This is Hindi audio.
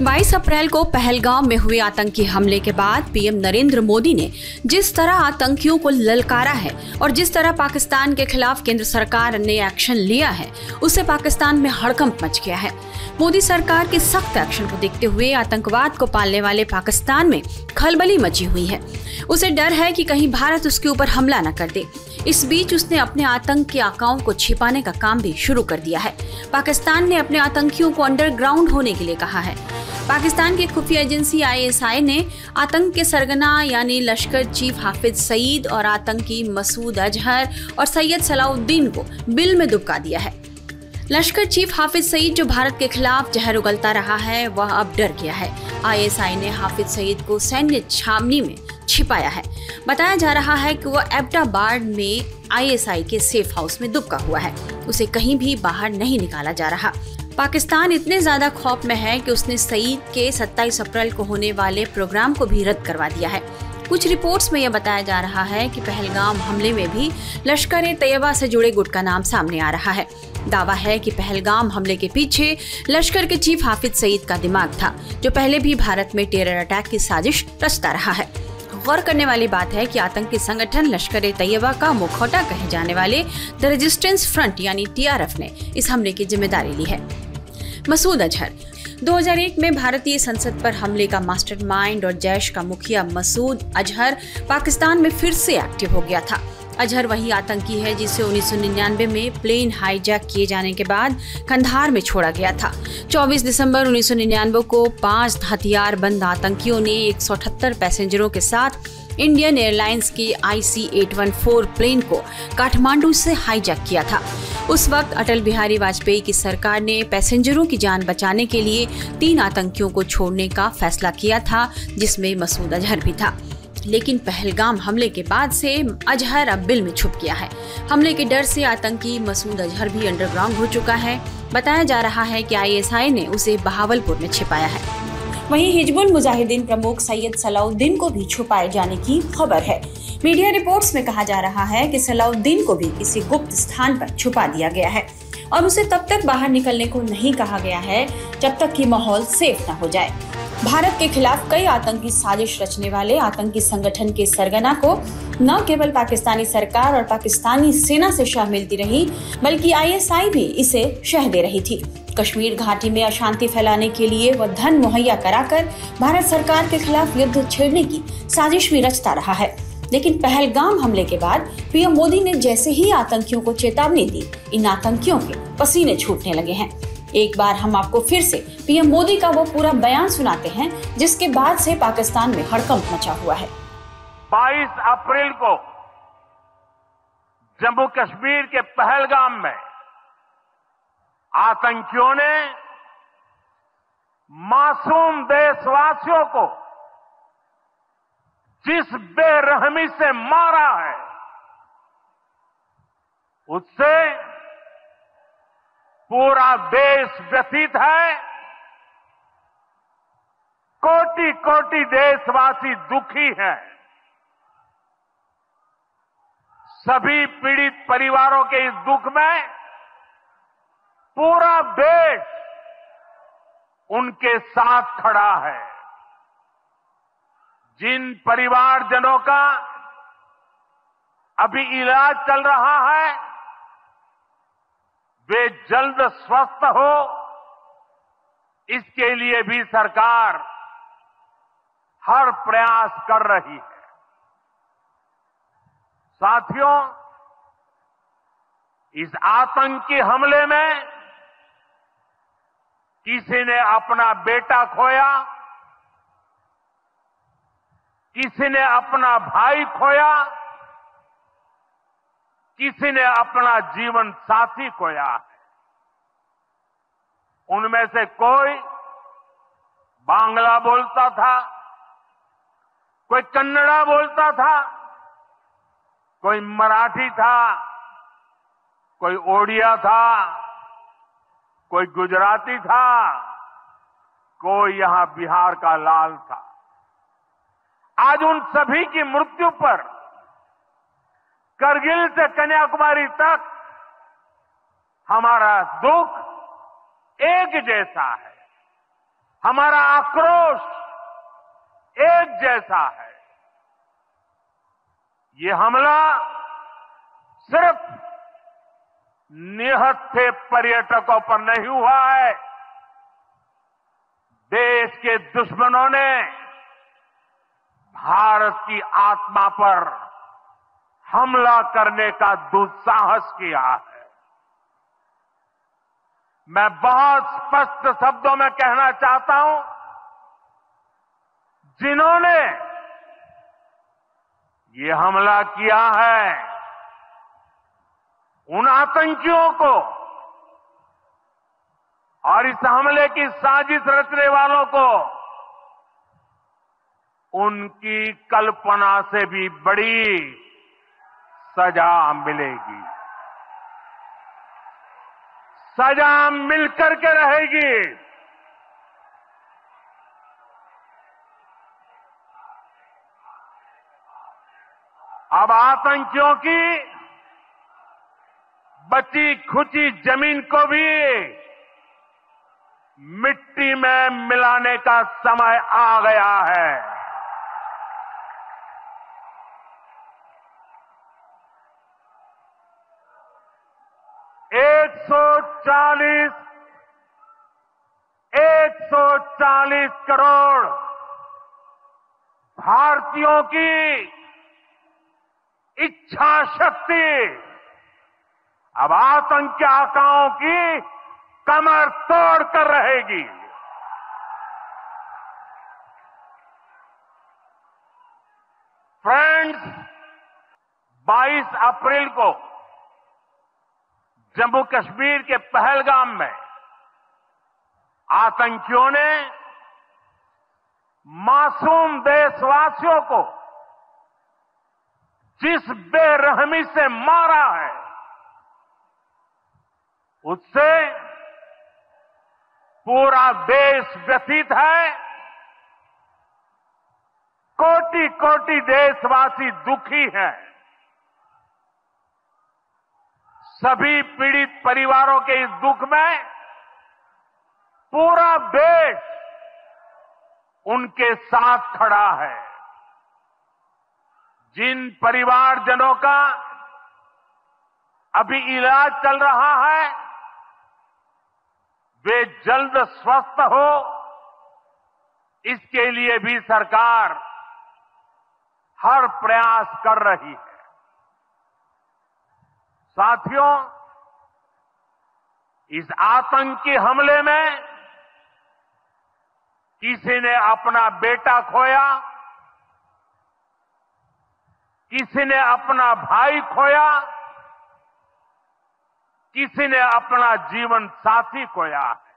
22 अप्रैल को पहलगाम में हुए आतंकी हमले के बाद पीएम नरेंद्र मोदी ने जिस तरह आतंकियों को ललकारा है और जिस तरह पाकिस्तान के खिलाफ केंद्र सरकार ने एक्शन लिया है, उससे पाकिस्तान में हड़कंप मच गया है। मोदी सरकार के सख्त एक्शन को देखते हुए आतंकवाद को पालने वाले पाकिस्तान में खलबली मची हुई है। उसे डर है कि कहीं भारत उसके ऊपर हमला न कर दे। इस बीच उसने अपने आतंक के आकाओं को छिपाने का काम भी शुरू कर दिया है। पाकिस्तान ने अपने आतंकियों को अंडरग्राउंड होने के लिए कहा है। पाकिस्तान की खुफिया एजेंसी ISI ने आतंक के सरगना यानी लश्कर चीफ हाफिज सईद और आतंकी मसूद अजहर और सैयद सलाउद्दीन को बिल में दुबका दिया है। लश्कर चीफ हाफिज सईद जो भारत के खिलाफ जहर उगलता रहा है, वह अब डर गया है। ISI ने हाफिज सईद को सैन्य छावनी में छिपाया है। बताया जा रहा है कि वह एबटाबाद में ISI के सेफ हाउस में दुबका हुआ है। उसे कहीं भी बाहर नहीं निकाला जा रहा। पाकिस्तान इतने ज्यादा खौफ में है कि उसने सईद के 27 अप्रैल को होने वाले प्रोग्राम को भी रद्द करवा दिया है। कुछ रिपोर्ट्स में यह बताया जा रहा है कि पहलगाम हमले में भी लश्कर-ए-तैयबा से जुड़े गुट का नाम सामने आ रहा है। दावा है कि पहलगाम हमले के पीछे लश्कर के चीफ हाफिज सईद का दिमाग था, जो पहले भी भारत में टेरर अटैक की साजिश रचता रहा है। गौर करने वाली बात है कि आतंकी संगठन लश्कर-ए-तैयबा का मुखौटा कहे जाने वाले द रेजिस्टेंस फ्रंट यानी TRF ने इस हमले की जिम्मेदारी ली है। मसूद अजहर 2001 में भारतीय संसद पर हमले का मास्टरमाइंड और जैश का मुखिया मसूद अजहर पाकिस्तान में फिर से एक्टिव हो गया था। अजहर वही आतंकी है जिसे 1999 में प्लेन हाईजैक किए जाने के बाद कंधार में छोड़ा गया था। 24 दिसंबर 1999 को 5 हथियारबंद आतंकियों ने 178 पैसेंजरों के साथ इंडियन एयरलाइंस की IC-814 प्लेन को काठमांडू से हाईजैक किया था। उस वक्त अटल बिहारी वाजपेयी की सरकार ने पैसेंजरों की जान बचाने के लिए 3 आतंकियों को छोड़ने का फैसला किया था, जिसमें मसूद अजहर भी था। लेकिन पहलगाम हमले के बाद से अजहर अब बिल में छुप गया है। हमले के डर से आतंकी मसूद अजहर भी अंडरग्राउंड हो चुका है। बताया जा रहा है कि ISI ने उसे बहावलपुर में छिपाया है। वहीं हिजबुल मुजाहिदीन प्रमुख सैयद सलाउद्दीन को भी छुपाए जाने की खबर है। मीडिया रिपोर्ट्स में कहा जा रहा है कि सलाउद्दीन को भी किसी गुप्त स्थान पर छुपा दिया गया है और उसे तब तक बाहर निकलने को नहीं कहा गया है जब तक कि माहौल सेफ न हो जाए। भारत के खिलाफ कई आतंकी साजिश रचने वाले आतंकी संगठन के सरगना को न केवल पाकिस्तानी सरकार और पाकिस्तानी सेना से शह मिलती रही, बल्कि ISI भी इसे शह दे रही थी। कश्मीर घाटी में अशांति फैलाने के लिए वह धन मुहैया कराकर भारत सरकार के खिलाफ युद्ध छेड़ने की साजिश भी रचता रहा है। लेकिन पहलगाम हमले के बाद पीएम मोदी ने जैसे ही आतंकियों को चेतावनी दी, इन आतंकियों के पसीने छूटने लगे हैं। एक बार हम आपको फिर से पीएम मोदी का वो पूरा बयान सुनाते हैं, जिसके बाद से पाकिस्तान में हड़कंप मचा हुआ है। 22 अप्रैल को जम्मू कश्मीर के पहलगाम में आतंकियों ने मासूम देशवासियों को जिस बेरहमी से मारा है, उससे पूरा देश व्यथित है। कोटि कोटि देशवासी दुखी हैं। सभी पीड़ित परिवारों के इस दुख में पूरा देश उनके साथ खड़ा है। जिन परिवारजनों का अभी इलाज चल रहा है, वे जल्द स्वस्थ हो, इसके लिए भी सरकार हर प्रयास कर रही है। साथियों, इस आतंकी हमले में किसी ने अपना बेटा खोया, किसी ने अपना भाई खोया, किसी ने अपना जीवन साथी खोया है। उनमें से कोई बांग्ला बोलता था, कोई कन्नड़ा बोलता था, कोई मराठी था, कोई ओडिया था, कोई गुजराती था, कोई यहां बिहार का लाल था। आज उन सभी की मृत्यु पर करगिल से कन्याकुमारी तक हमारा दुख एक जैसा है। हमारा आक्रोश एक जैसा है। ये हमला सिर्फ निहत्थे पर्यटकों पर नहीं हुआ है। देश के दुश्मनों ने भारत की आत्मा पर हमला करने का दुस्साहस किया है। मैं बहुत स्पष्ट शब्दों में कहना चाहता हूं, जिन्होंने ये हमला किया है, उन आतंकियों को और इस हमले की साजिश रचने वालों को उनकी कल्पना से भी बड़ी सजा मिलेगी। सजा मिलकर के रहेगी। अब आतंकियों की बची खुची जमीन को भी मिट्टी में मिलाने का समय आ गया है। एक सौ चालीस करोड़ भारतीयों की इच्छा शक्ति अब आतंकी आकाओं की कमर तोड़ कर रहेगी। फ्रेंड्स, 22 अप्रैल को जम्मू कश्मीर के पहलगाम में आतंकियों ने मासूम देशवासियों को जिस बेरहमी से मारा है, उससे पूरा देश व्यथित है। कोटि कोटि देशवासी दुखी हैं। सभी पीड़ित परिवारों के इस दुख में पूरा देश उनके साथ खड़ा है। जिन परिवारजनों का अभी इलाज चल रहा है, वे जल्द स्वस्थ हो, इसके लिए भी सरकार हर प्रयास कर रही है। साथियों, इस आतंकी हमले में किसी ने अपना बेटा खोया, किसी ने अपना भाई खोया, किसी ने अपना जीवन साथी खोया है।